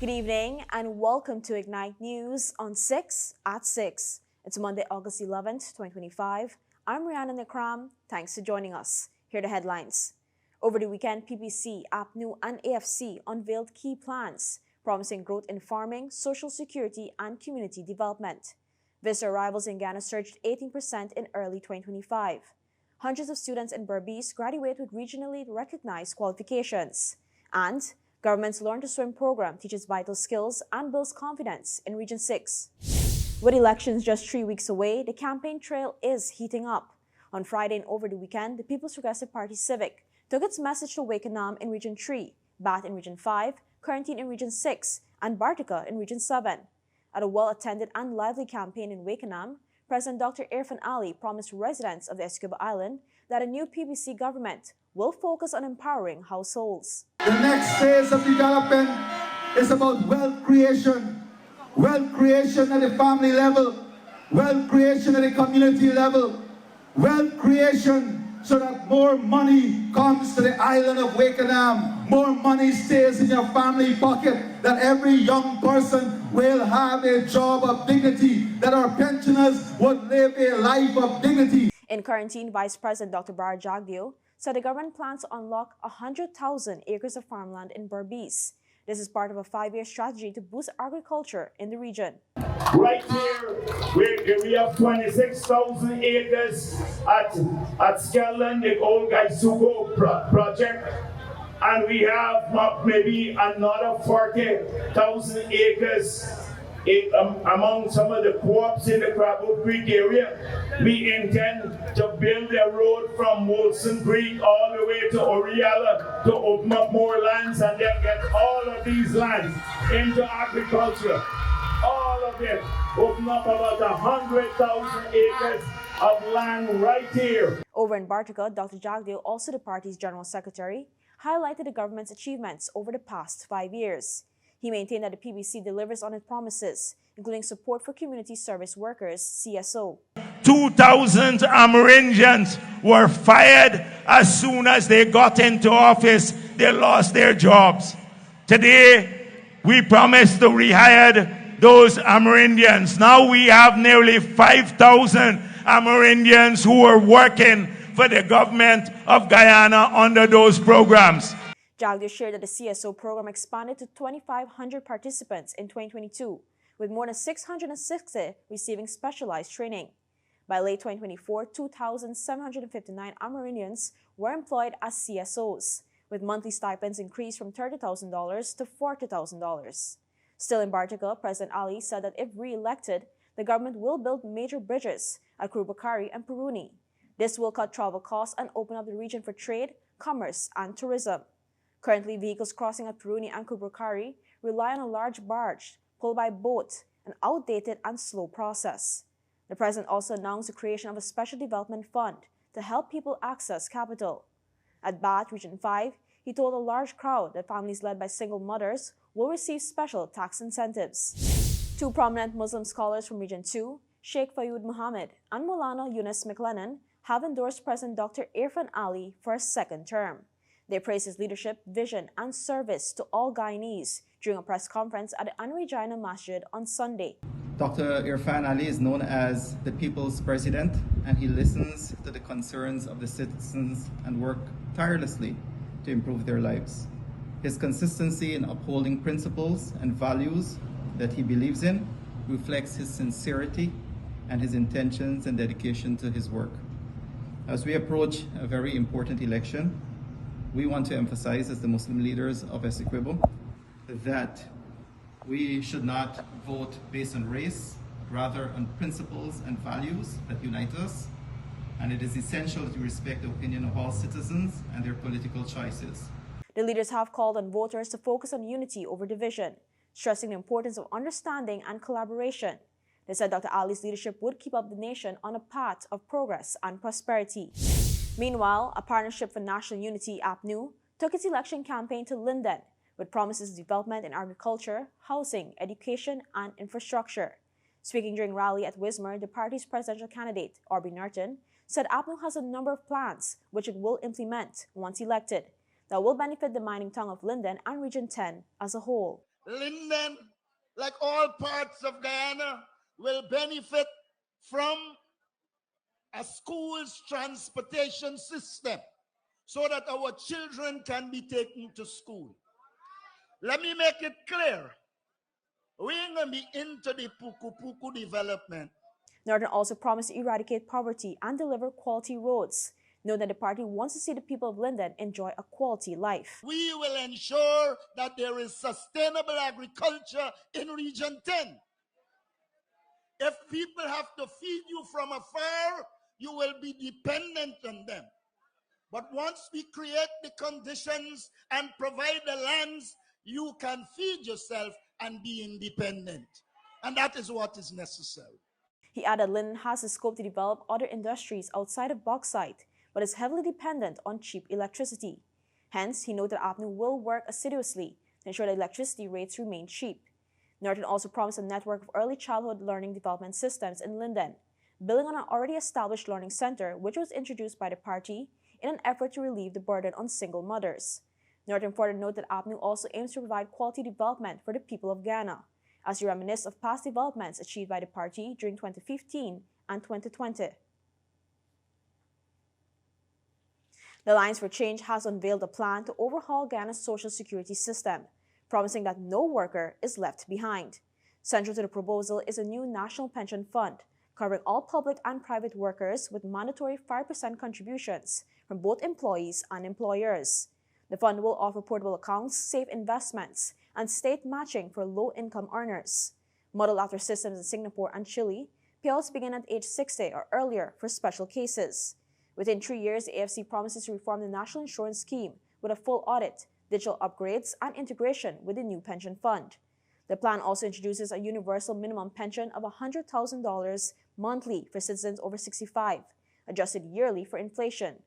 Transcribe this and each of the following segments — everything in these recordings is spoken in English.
Good evening and welcome to Ignite News on 6 at 6. It's Monday, August 11th, 2025. I'm Rihanna Nakram. Thanks for joining us. Here are the headlines. Over the weekend, PPC, APNU, and AFC unveiled key plans, promising growth in farming, social security, and community development. Visitor arrivals in Guyana surged 18% in early 2025. Hundreds of students in Berbice graduate with regionally recognized qualifications. And Government's Learn to Swim program teaches vital skills and builds confidence in Region 6. With elections just 3 weeks away, the campaign trail is heating up. On Friday and over the weekend, the People's Progressive Party Civic took its message to Wakenham in Region 3, Bath in Region 5, Quarantine in Region 6, and Bartica in Region 7. At a well-attended and lively campaign in Wakenham, President Dr. Irfan Ali promised residents of the Essequibo Island that a new PBC government will focus on empowering households. The next phase of development is about wealth creation at the family level, wealth creation at the community level, wealth creation so that more money comes to the island of Wakenham, more money stays in your family pocket, that every young person will have a job of dignity, that our pensioners would live a life of dignity. In Quarantine, Vice President Dr. Jagdio said the government plans to unlock 100,000 acres of farmland in Berbice. This is part of a 5-year strategy to boost agriculture in the region. Right here, we have 26,000 acres at Skelton, the old Gaisuko project, and we have maybe another 40,000 acres among some of the co-ops in the Crabwood Creek area. We intend to build a road from Molson Creek all the way to Oriella to open up more lands and then get all of these lands into agriculture. All of it, open up about 100,000 acres of land right here. Over in Bartica, Dr. Jagdio, also the party's general secretary, highlighted the government's achievements over the past 5 years. He maintained that the PBC delivers on its promises, including support for community service workers, CSO. 2,000 Amerindians were fired as soon as they got into office. They lost their jobs. Today, we promised to rehire those Amerindians. Now we have nearly 5,000 Amerindians who are working for the government of Guyana under those programs. Jagdio shared that the CSO program expanded to 2,500 participants in 2022, with more than 660 receiving specialized training. By late 2024, 2,759 Amerindians were employed as CSOs, with monthly stipends increased from $30,000 to $40,000. Still in Bartica, President Ali said that if re-elected, the government will build major bridges at Krubakari and Puruni. This will cut travel costs and open up the region for trade, commerce, and tourism. Currently, vehicles crossing at Puruni and Krubakari rely on a large barge pulled by boat, an outdated and slow process. The president also announced the creation of a special development fund to help people access capital. At Bath, Region 5, he told a large crowd that families led by single mothers will receive special tax incentives. Two prominent Muslim scholars from Region 2, Sheikh Fayud Muhammad and Maulana Yunus McLennan, have endorsed President Dr. Irfan Ali for a second term. They praised his leadership, vision, and service to all Guyanese during a press conference at the Anwar Jaina Masjid on Sunday. Dr. Irfan Ali is known as the People's President, and he listens to the concerns of the citizens and works tirelessly to improve their lives. His consistency in upholding principles and values that he believes in reflects his sincerity and his intentions and dedication to his work. As we approach a very important election, we want to emphasize as the Muslim leaders of Essequibo that we should not vote based on race, but rather on principles and values that unite us. And it is essential that we respect the opinion of all citizens and their political choices. The leaders have called on voters to focus on unity over division, stressing the importance of understanding and collaboration. They said Dr. Ali's leadership would keep up the nation on a path of progress and prosperity. Meanwhile, a Partnership for National Unity, APNU, took its election campaign to Linden with promises of development in agriculture, housing, education, and infrastructure. Speaking during rally at Wismar, the party's presidential candidate, Aubrey Norton, said APNU has a number of plans which it will implement once elected that will benefit the mining town of Linden and Region 10 as a whole. Linden, like all parts of Guyana, will benefit from a school's transportation system so that our children can be taken to school. Let me make it clear. We ain't going to be into the puku development. Norton also promised to eradicate poverty and deliver quality roads. Note that the party wants to see the people of Linden enjoy a quality life. We will ensure that there is sustainable agriculture in Region 10. If people have to feed you from afar, you will be dependent on them. But once we create the conditions and provide the lands, you can feed yourself and be independent. And that is what is necessary. He added Linden has the scope to develop other industries outside of bauxite, but is heavily dependent on cheap electricity. Hence, he noted APNU will work assiduously to ensure that electricity rates remain cheap. Norton also promised a network of early childhood learning development systems in Linden, building on an already established learning center which was introduced by the party in an effort to relieve the burden on single mothers. Norton further noted that APNU also aims to provide quality development for the people of Ghana, as he reminisced of past developments achieved by the party during 2015 and 2020. The Alliance for Change has unveiled a plan to overhaul Ghana's social security system, promising that no worker is left behind. Central to the proposal is a new national pension fund, covering all public and private workers with mandatory 5% contributions from both employees and employers. The fund will offer portable accounts, safe investments, and state matching for low-income earners. Modeled after systems in Singapore and Chile, payouts begin at age 60 or earlier for special cases. Within 3 years, the AFC promises to reform the national insurance scheme with a full audit, digital upgrades, and integration with the new pension fund. The plan also introduces a universal minimum pension of $100,000 monthly for citizens over 65, adjusted yearly for inflation.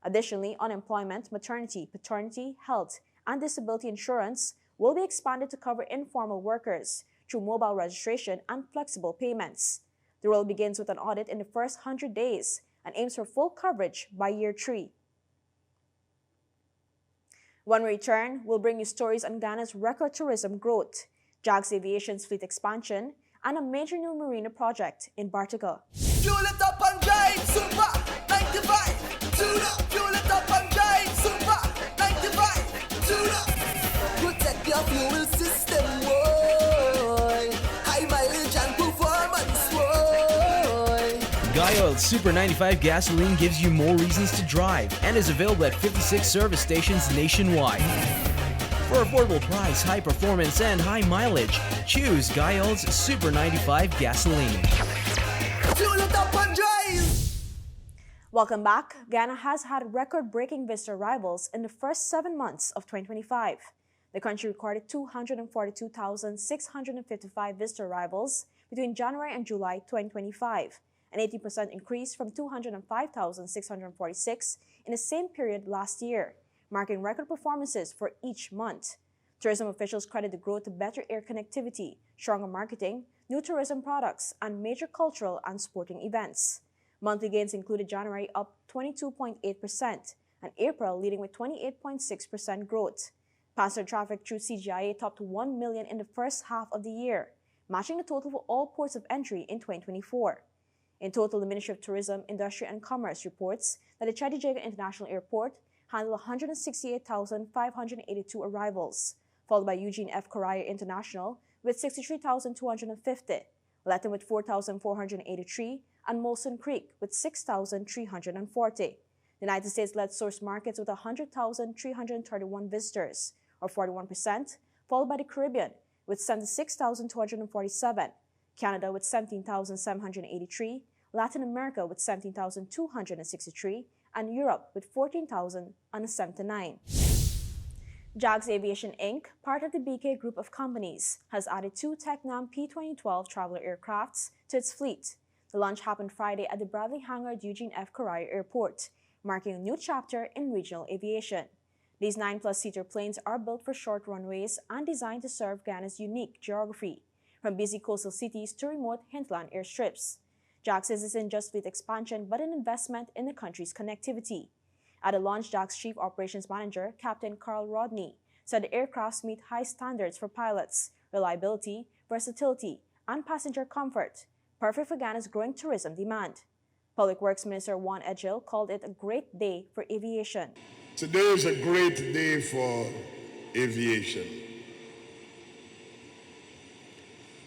Additionally, unemployment, maternity, paternity, health, and disability insurance will be expanded to cover informal workers through mobile registration and flexible payments. The role begins with an audit in the first 100 days and aims for full coverage by year 3. When we return, we'll bring you stories on Ghana's record tourism growth, Jags Aviation's fleet expansion, and a major new marina project in Bartica. Fuel it up and drive, super 95, tune up. Fuel it up and drive, super 95, tune up. Protect your fuel system, boy. High mileage and performance, boy. Guy Super 95 gasoline gives you more reasons to drive and is available at 56 service stations nationwide. For affordable price, high performance, and high mileage, choose Guy's Super 95 gasoline. Fuel it up and drive. Welcome back. Ghana has had record-breaking visitor arrivals in the first 7 months of 2025. The country recorded 242,655 visitor arrivals between January and July 2025, an 18% increase from 205,646 in the same period last year, marking record performances for each month. Tourism officials credit the growth to better air connectivity, stronger marketing, new tourism products, and major cultural and sporting events. Monthly gains included January up 22.8% and April leading with 28.6% growth. Passenger traffic through CGIA topped 1 million in the first half of the year, matching the total for all ports of entry in 2024. In total, the Ministry of Tourism, Industry and Commerce reports that the Chadijiga International Airport handled 168,582 arrivals, followed by Eugene F. Correa International with 63,250, Latin with 4,483, and Molson Creek with 6,340. The United States led source markets with 100,331 visitors, or 41%, followed by the Caribbean with 76,247, Canada with 17,783, Latin America with 17,263, and Europe with 14,079. Jags Aviation Inc., part of the BK Group of companies, has added 2 Tecnam P-2012 traveler aircrafts to its fleet. The launch happened Friday at the Bradley Hangar at Eugene F. Correa Airport, marking a new chapter in regional aviation. These 9-plus-seater planes are built for short runways and designed to serve Ghana's unique geography, from busy coastal cities to remote hinterland airstrips. Jags says this isn't just fleet expansion, but an investment in the country's connectivity. At the launch, Jags Chief Operations Manager, Captain Carl Rodney, said the aircrafts meet high standards for pilots, reliability, versatility, and passenger comfort, perfect for Ghana's growing tourism demand. Public Works Minister Juan Edgil called it a great day for aviation. Today is a great day for aviation.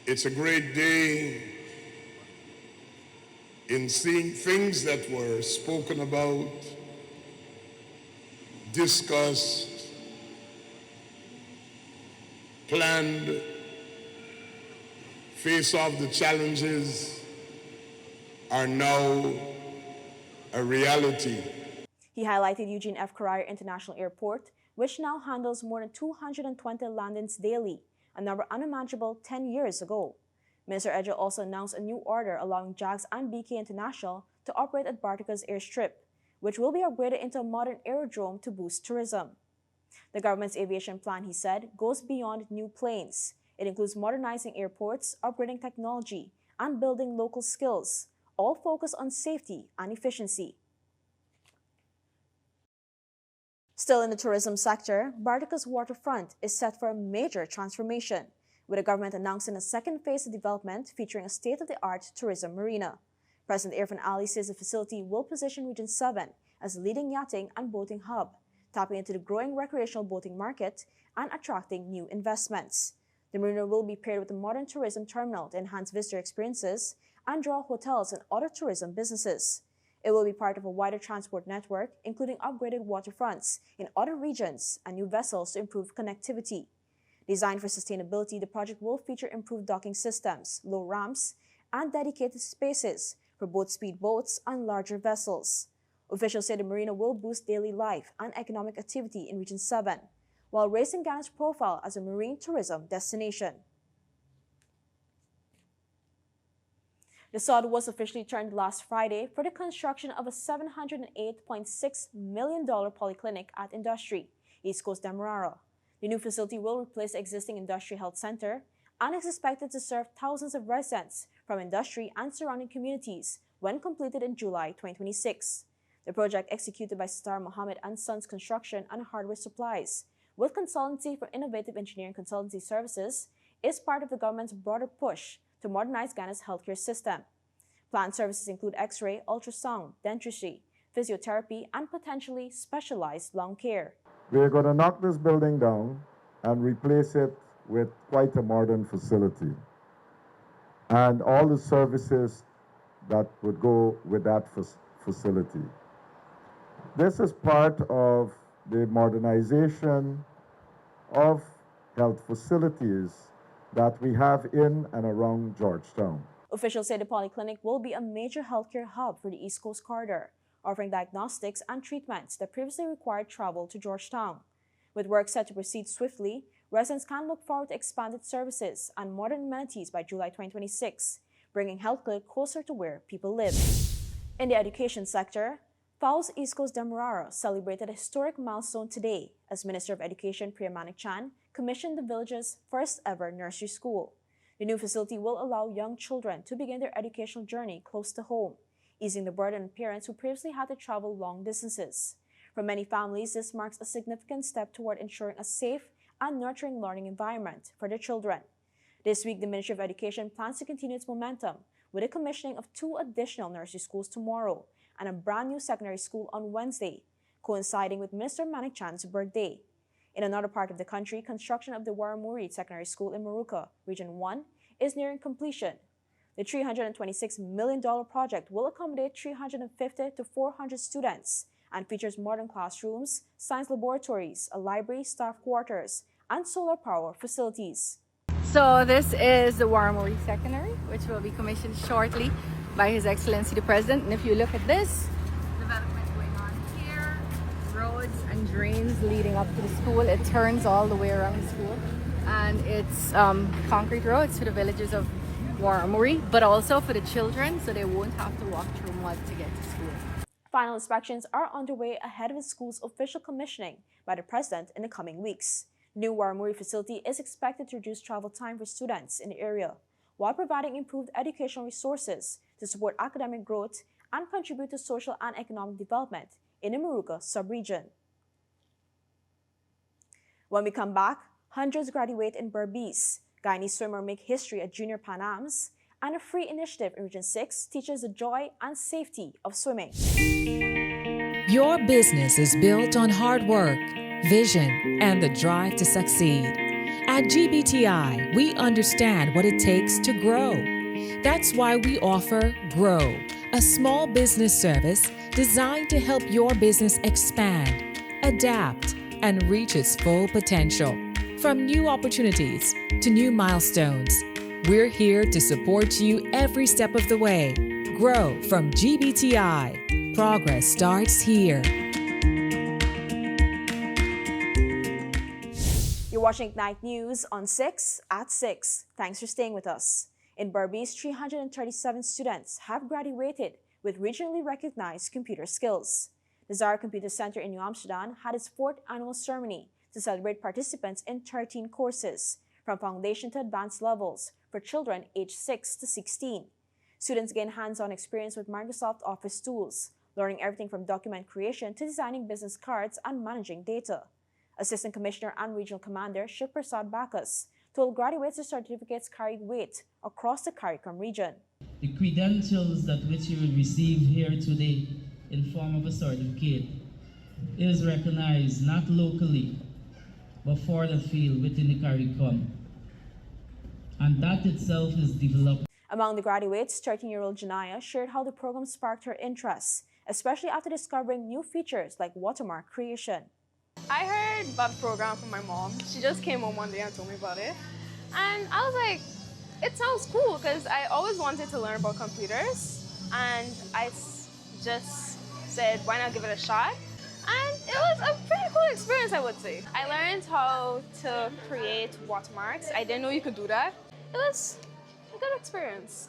It's a great day in seeing things that were spoken about, discussed, planned, face off the challenges are now a reality. He highlighted Eugene F. Carrier International Airport, which now handles more than 220 landings daily, a number unimaginable 10 years ago. Minister Edgil also announced a new order allowing Jags and BK International to operate at Bartica's airstrip, which will be upgraded into a modern aerodrome to boost tourism. The government's aviation plan, he said, goes beyond new planes. It includes modernizing airports, upgrading technology, and building local skills, all focused on safety and efficiency. Still in the tourism sector, Bartica's waterfront is set for a major transformation, with the government announcing a second phase of development featuring a state-of-the-art tourism marina. President Irfan Ali says the facility will position Region 7 as a leading yachting and boating hub, tapping into the growing recreational boating market and attracting new investments. The marina will be paired with a modern tourism terminal to enhance visitor experiences and draw hotels and other tourism businesses. It will be part of a wider transport network, including upgraded waterfronts in other regions and new vessels to improve connectivity. Designed for sustainability, the project will feature improved docking systems, low ramps, and dedicated spaces for both speedboats and larger vessels. Officials say the marina will boost daily life and economic activity in Region 7, while raising Ghana's profile as a marine tourism destination. The sod was officially turned last Friday for the construction of a $708.6 million polyclinic at Endorse, East Coast Demerara. The new facility will replace the existing Industry Health Center and is expected to serve thousands of residents from Industry and surrounding communities when completed in July 2026. The project, executed by Star Mohammed & Sons Construction and Hardware Supplies, with consultancy for innovative engineering consultancy services, is part of the government's broader push to modernize Ghana's healthcare system. Planned services include X-ray, ultrasound, dentistry, physiotherapy, and potentially specialized lung care. We're going to knock this building down and replace it with quite a modern facility, and all the services that would go with that facility. This is part of the modernization of health facilities that we have in and around Georgetown. Officials say the polyclinic will be a major healthcare hub for the East Coast corridor, offering diagnostics and treatments that previously required travel to Georgetown. With work set to proceed swiftly, residents can look forward to expanded services and modern amenities by July 2026, bringing healthcare closer to where people live. In the education sector, FAO's East Coast Demerara celebrated a historic milestone today as Minister of Education Priya Manik-Chan commissioned the village's first ever nursery school. The new facility will allow young children to begin their educational journey close to home, easing the burden on parents who previously had to travel long distances. For many families, this marks a significant step toward ensuring a safe and nurturing learning environment for their children. This week, the Ministry of Education plans to continue its momentum with the commissioning of 2 additional nursery schools tomorrow and a brand new secondary school on Wednesday, coinciding with Minister Manik-Chan's birthday. In another part of the country, construction of the Waramuri Secondary School in Maruka, Region 1, is nearing completion. The $326 million project will accommodate 350 to 400 students and features modern classrooms, science laboratories, a library, staff quarters, and solar power facilities. So this is the Waramuri Secondary, which will be commissioned shortly by His Excellency the President. And if you look at this development going on here, roads and drains leading up to the school, it turns all the way around the school, and it's concrete roads for the villages of Waramuri, but also for the children, so they won't have to walk through mud to get to school. Final inspections are underway ahead of the school's official commissioning by the President in the coming weeks. The new Waramuri facility is expected to reduce travel time for students in the area, while providing improved educational resources to support academic growth and contribute to social and economic development in the Maruka sub-region. When we come back, hundreds graduate in Berbice, Guyanese swimmer make history at Junior Pan Ams, and a free initiative in Region 6 teaches the joy and safety of swimming. Your business is built on hard work, vision, and the drive to succeed. At GBTI, we understand what it takes to grow. That's why we offer Grow, a small business service designed to help your business expand, adapt, and reach its full potential. From new opportunities to new milestones, we're here to support you every step of the way. Grow from GBTI. Progress starts here. You're watching Ignite News on 6 at 6. Thanks for staying with us. In Berbice, 337 students have graduated with regionally recognized computer skills. The Zara Computer Centre in New Amsterdam had its 4th annual ceremony to celebrate participants in 13 courses, from foundation to advanced levels, for children aged 6 to 16. Students gain hands-on experience with Microsoft Office tools, learning everything from document creation to designing business cards and managing data. Assistant Commissioner and Regional Commander Shiv Prasad Bacchus told graduates the certificates carried weight across the CARICOM region. The credentials that which you will receive here today in form of a certificate is recognized not locally, but for the field within the CARICOM. And that itself is developed. Among the graduates, 13-year-old Janaya shared how the program sparked her interest, especially after discovering new features like watermark creation. I heard about the program from my mom. She just came home one day and told me about it. And I was like, it sounds cool because I always wanted to learn about computers. And I just said, why not give it a shot? And it was a pretty cool experience, I would say. I learned how to create watermarks. I didn't know you could do that. It was a good experience.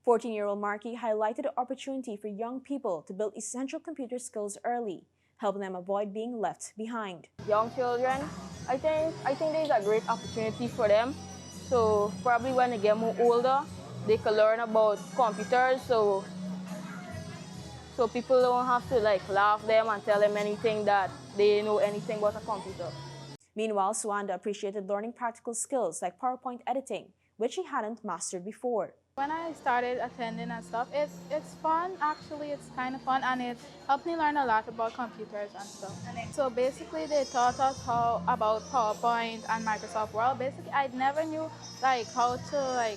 14-year-old Marky highlighted the opportunity for young people to build essential computer skills early, helping them avoid being left behind. Young children, I think there's a great opportunity for them. So probably when they get more older, they can learn about computers. So people don't have to laugh them and tell them anything that they know anything about a computer. Meanwhile, Suanda appreciated learning practical skills like PowerPoint editing, which she hadn't mastered before. When I started attending and stuff, it's fun. Actually, it's kind of fun, and it helped me learn a lot about computers and stuff. So basically, they taught us about PowerPoint and Microsoft Word. Basically, I never knew how to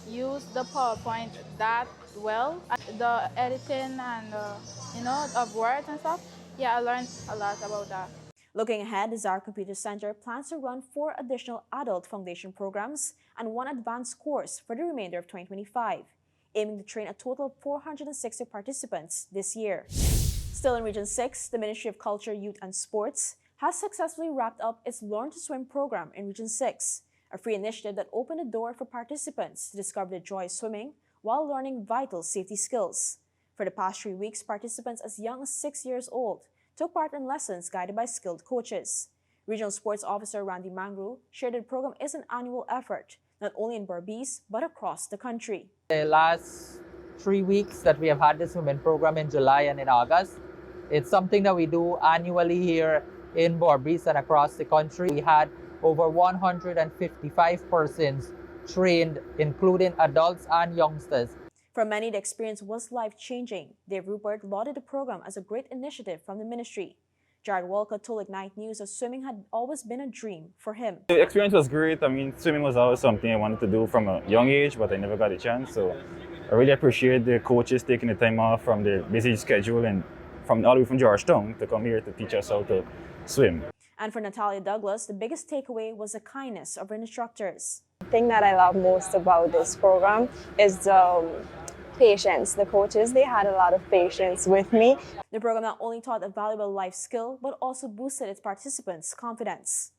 use the PowerPoint that well. The editing and of words and stuff. Yeah, I learned a lot about that. Looking ahead, the Zara Computer Centre plans to run 4 additional adult foundation programs and 1 advanced course for the remainder of 2025, aiming to train a total of 460 participants this year. Still in Region 6, the Ministry of Culture, Youth and Sports has successfully wrapped up its Learn to Swim program in Region 6, a free initiative that opened the door for participants to discover the joy of swimming while learning vital safety skills. For the past 3 weeks, participants as young as 6 years old took part in lessons guided by skilled coaches. Regional Sports Officer Randy Mangru shared that the program is an annual effort, not only in Berbice, but across the country. The last 3 weeks that we have had this women program in July and in August, it's something that we do annually here in Berbice and across the country. We had over 155 persons trained, including adults and youngsters. For many, the experience was life-changing. Dave Rupert lauded the program as a great initiative from the ministry. Jared Walker told Ignite News that swimming had always been a dream for him. The experience was great. I mean, swimming was always something I wanted to do from a young age, but I never got a chance. So I really appreciate the coaches taking the time off from their busy schedule and from all the way from Georgetown to come here to teach us how to swim. And for Natalia Douglas, the biggest takeaway was the kindness of her instructors. The thing that I love most about this program is patience. The coaches, they had a lot of patience with me. The program not only taught a valuable life skill, but also boosted its participants' confidence.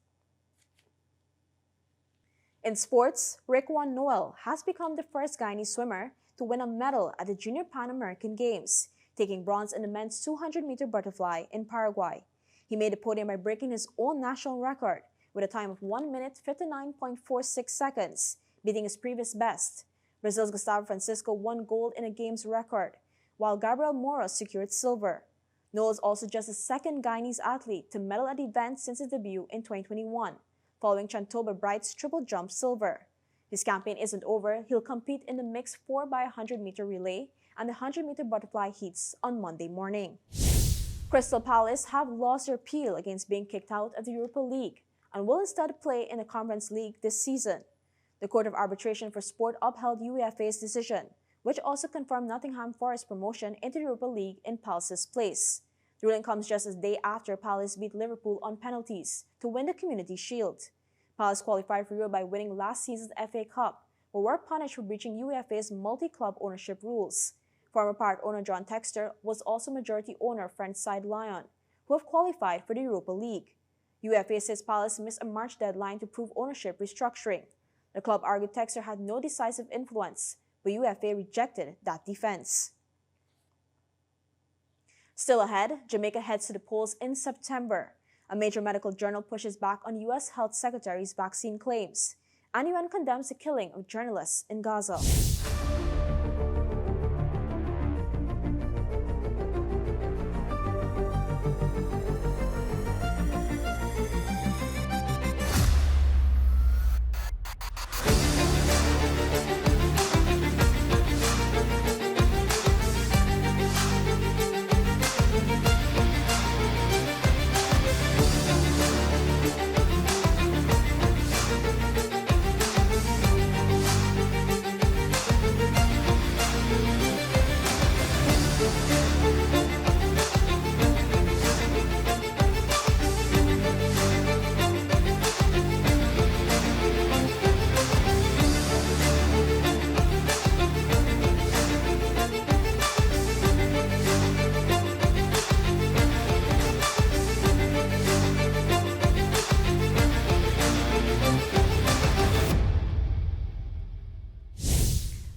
In sports, Rickwan Noel has become the first Guyanese swimmer to win a medal at the Junior Pan American Games, taking bronze in the men's 200-meter butterfly in Paraguay. He made the podium by breaking his own national record with a time of 1 minute 59.46 seconds, beating his previous best. Brazil's Gustavo Francisco won gold in a games record, while Gabriel Mora secured silver. Noel is also just the second Guyanese athlete to medal at the event since his debut in 2021, following Chantoba Bright's triple jump silver. His campaign isn't over. He'll compete in the mixed 4x100-meter relay and the 100-meter butterfly heats on Monday morning. Crystal Palace have lost their appeal against being kicked out of the Europa League and will instead play in the Conference League this season. The Court of Arbitration for Sport upheld UEFA's decision, which also confirmed Nottingham Forest's promotion into the Europa League in Palace's place. The ruling comes just a day after Palace beat Liverpool on penalties to win the Community Shield. Palace qualified for Europe by winning last season's FA Cup, but were punished for breaching UEFA's multi-club ownership rules. Former part owner John Textor was also majority owner of French side Lyon, who have qualified for the Europa League. UEFA says Palace missed a March deadline to prove ownership restructuring. The club argued Textor had no decisive influence, but UEFA rejected that defense. Still ahead, Jamaica heads to the polls in September. A major medical journal pushes back on U.S. Health Secretary's vaccine claims. And UN condemns the killing of journalists in Gaza.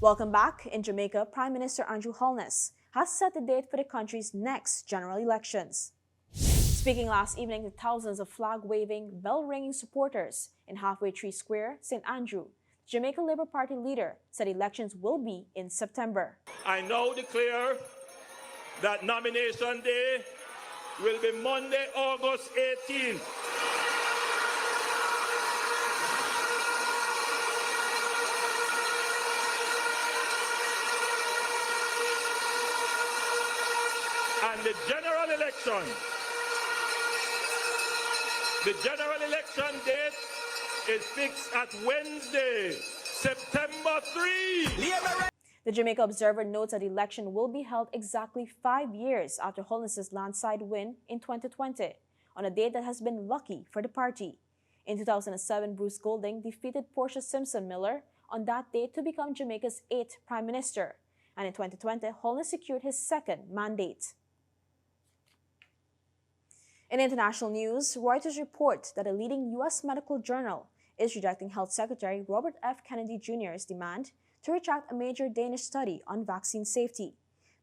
Welcome back. In Jamaica, Prime Minister Andrew Holness has set the date for the country's next general elections. Speaking last evening to thousands of flag-waving, bell-ringing supporters in Halfway Tree Square, St. Andrew, Jamaica Labour Party leader said elections will be in September. I now declare that nomination day will be Monday, August 18th. And the general election date is fixed at Wednesday, September 3. The Jamaica Observer notes that the election will be held exactly 5 years after Holness's landslide win in 2020, on a date that has been lucky for the party. In 2007, Bruce Golding defeated Portia Simpson Miller on that date to become Jamaica's 8th Prime Minister, and in 2020, Holness secured his second mandate. In international news, Reuters report that a leading U.S. medical journal is rejecting Health Secretary Robert F. Kennedy Jr.'s demand to retract a major Danish study on vaccine safety.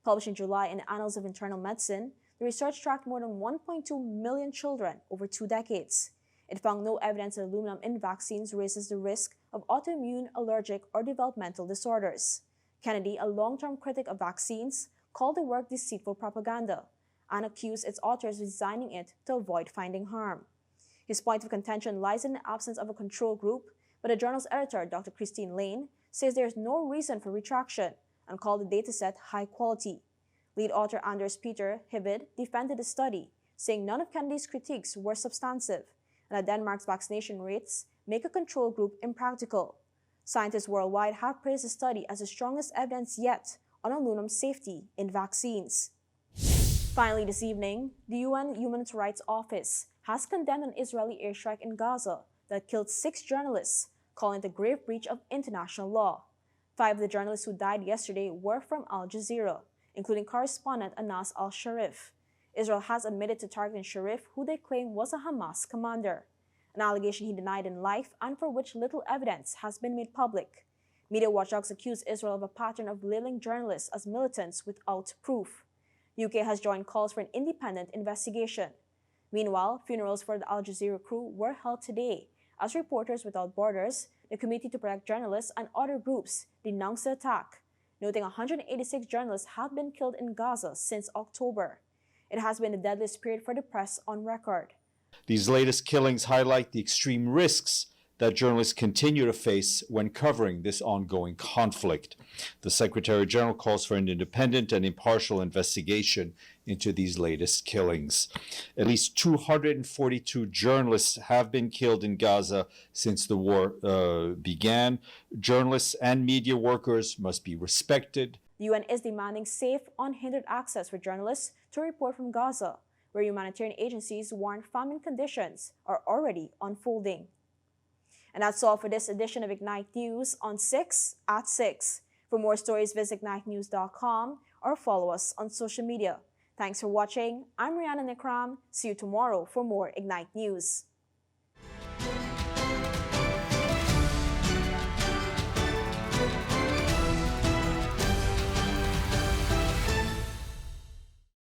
Published in July in the Annals of Internal Medicine, the research tracked more than 1.2 million children over 2 decades. It found no evidence that aluminum in vaccines raises the risk of autoimmune, allergic, or developmental disorders. Kennedy, a long-term critic of vaccines, called the work deceitful propaganda and accused its authors of designing it to avoid finding harm. His point of contention lies in the absence of a control group, but the journal's editor, Dr. Christine Lane, says there is no reason for retraction and called the dataset high quality. Lead author Anders Peter Hivid defended the study, saying none of Kennedy's critiques were substantive, and that Denmark's vaccination rates make a control group impractical. Scientists worldwide have praised the study as the strongest evidence yet on aluminum safety in vaccines. Finally this evening, the UN Human Rights Office has condemned an Israeli airstrike in Gaza that killed 6 journalists, calling it a grave breach of international law. 5 of the journalists who died yesterday were from Al Jazeera, including correspondent Anas al-Sharif. Israel has admitted to targeting Sharif, who they claim was a Hamas commander, an allegation he denied in life and for which little evidence has been made public. Media watchdogs accuse Israel of a pattern of labeling journalists as militants without proof. UK has joined calls for an independent investigation. Meanwhile, funerals for the Al Jazeera crew were held today as Reporters Without Borders, the Committee to Protect Journalists, and other groups denounced the attack, noting 186 journalists have been killed in Gaza since October. It has been the deadliest period for the press on record. These latest killings highlight the extreme risks that journalists continue to face when covering this ongoing conflict. The Secretary General calls for an independent and impartial investigation into these latest killings. At least 242 journalists have been killed in Gaza since the war began. Journalists and media workers must be respected. The UN is demanding safe, unhindered access for journalists to report from Gaza, where humanitarian agencies warn famine conditions are already unfolding. And that's all for this edition of Ignite News on 6 at 6. For more stories, visit ignitenews.com or follow us on social media. Thanks for watching. I'm Rihanna Nikram. See you tomorrow for more Ignite News.